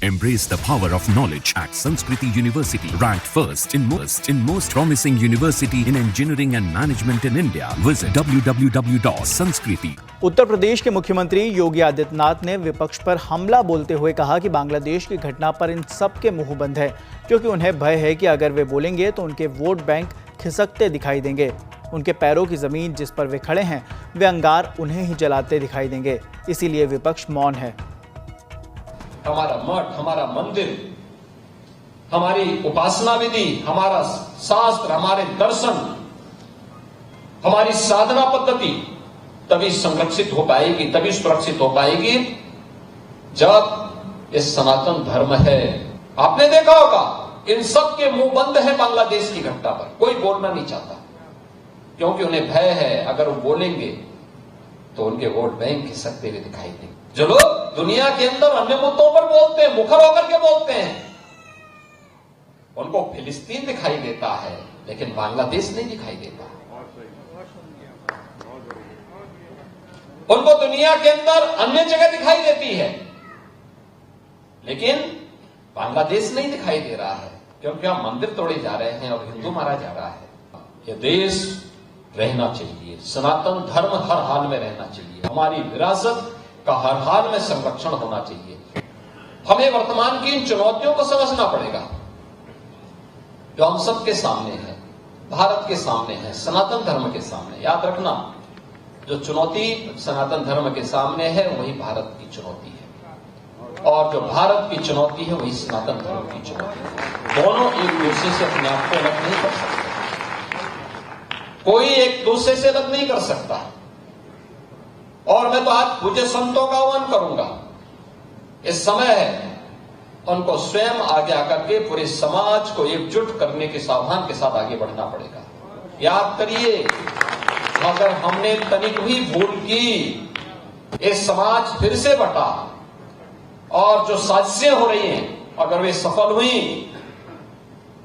Embrace the power of knowledge at Sanskriti University, ranked first in most promising university in engineering and management in India. Visit www.sanskriti. Uttar Pradesh के मुख्यमंत्री योगी आदित्यनाथ ने विपक्ष पर हमला बोलते हुए कहा कि बांग्लादेश की घटना पर इन सब के मुंह बंद है, क्योंकि उन्हें भय है कि अगर वे बोलेंगे तो उनके वोट बैंक खिसकते दिखाई देंगे। उनके पैरों की जमीन जिस पर वे खड़े हैं, वे अंगार उन्हें ही जलाते दिखाई देंगे। इसीलिए विपक्ष मौन है। हमारा मठ, हमारा मंदिर, हमारी उपासना विधि, हमारा शास्त्र, हमारे दर्शन, हमारी साधना पद्धति तभी संरक्षित हो पाएगी, तभी सुरक्षित हो पाएगी जब ये सनातन धर्म है। आपने देखा होगा इन सब के मुंह बंद है बांग्लादेश की घटना पर, कोई बोलना नहीं चाहता, क्योंकि उन्हें भय है अगर वो बोलेंगे तो उनके वोट बैंक खिसकते हुए दिखाई देंगे। जो लोग दुनिया के अंदर अन्य मुद्दों पर बोलते हैं, मुखर होकर के बोलते हैं, उनको फिलिस्तीन दिखाई देता है, लेकिन बांग्लादेश नहीं दिखाई देता। उनको दुनिया के अंदर अन्य जगह दिखाई देती है, लेकिन बांग्लादेश नहीं दिखाई दे रहा है, क्योंकि हम मंदिर तोड़े जा रहे हैं और हिंदू मारा जा रहा है। यह देश रहना चाहिए, सनातन धर्म हर हाल में रहना चाहिए, हमारी विरासत का हर हाल में संरक्षण होना चाहिए। हमें वर्तमान की इन चुनौतियों को समझना पड़ेगा जो हम सबके सामने है, भारत के सामने है, सनातन धर्म के सामने। याद रखना, जो चुनौती सनातन धर्म के सामने है वही भारत की चुनौती है, और जो भारत की चुनौती है वही सनातन धर्म की चुनौती है। दोनों एक दूसरे से अपने आप को अलग नहीं कर सकते, कोई एक दूसरे से अलग नहीं कर सकता। और मैं तो आज पूज्य संतों का आह्वान करूंगा, इस समय है उनको स्वयं आगे आकर के पूरे समाज को एकजुट करने के सावधान के साथ आगे बढ़ना पड़ेगा। याद करिए, अगर हमने तनिक भी भूल की, ये समाज फिर से बटा, और जो साजिशें हो रही हैं अगर वे सफल हुई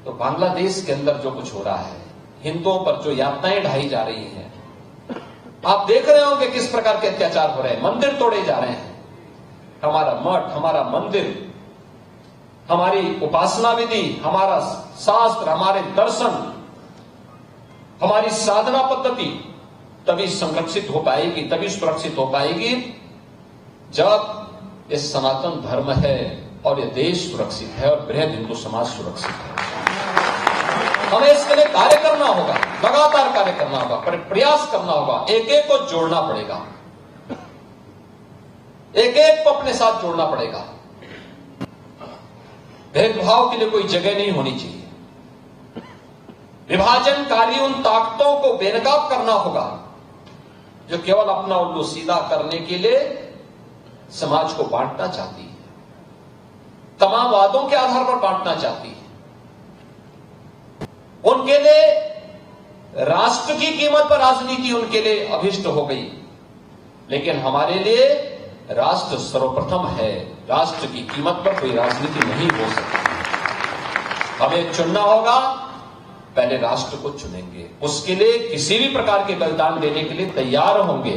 तो बांग्लादेश के अंदर जो कुछ हो रहा है, हिंदुओं पर जो यातनाएं ढाई जा रही हैं, आप देख रहे होंगे किस प्रकार के अत्याचार हो रहे हैं, मंदिर तोड़े जा रहे हैं। हमारा मठ, हमारा मंदिर, हमारी उपासना विधि, हमारा शास्त्र, हमारे दर्शन, हमारी साधना पद्धति तभी संरक्षित हो पाएगी, तभी सुरक्षित हो पाएगी जब ये सनातन धर्म है और ये देश सुरक्षित है और बृहद हिंदू समाज सुरक्षित है। हमें इसके लिए कार्य करना होगा, लगातार कार्य करना होगा, प्रयास करना होगा, एक एक को जोड़ना पड़ेगा, एक एक को अपने साथ जोड़ना पड़ेगा। भेदभाव के लिए कोई जगह नहीं होनी चाहिए। विभाजनकारी उन ताकतों को बेनकाब करना होगा जो केवल अपना उल्लू सीधा करने के लिए समाज को बांटना चाहती है, तमाम वादों के आधार पर बांटना चाहती है। उनके लिए राष्ट्र की कीमत पर राजनीति उनके लिए अभिष्ट हो गई, लेकिन हमारे लिए राष्ट्र सर्वप्रथम है। राष्ट्र की कीमत पर कोई राजनीति नहीं हो सकती। हमें चुनना होगा, पहले राष्ट्र को चुनेंगे, उसके लिए किसी भी प्रकार के बलिदान देने के लिए तैयार होंगे।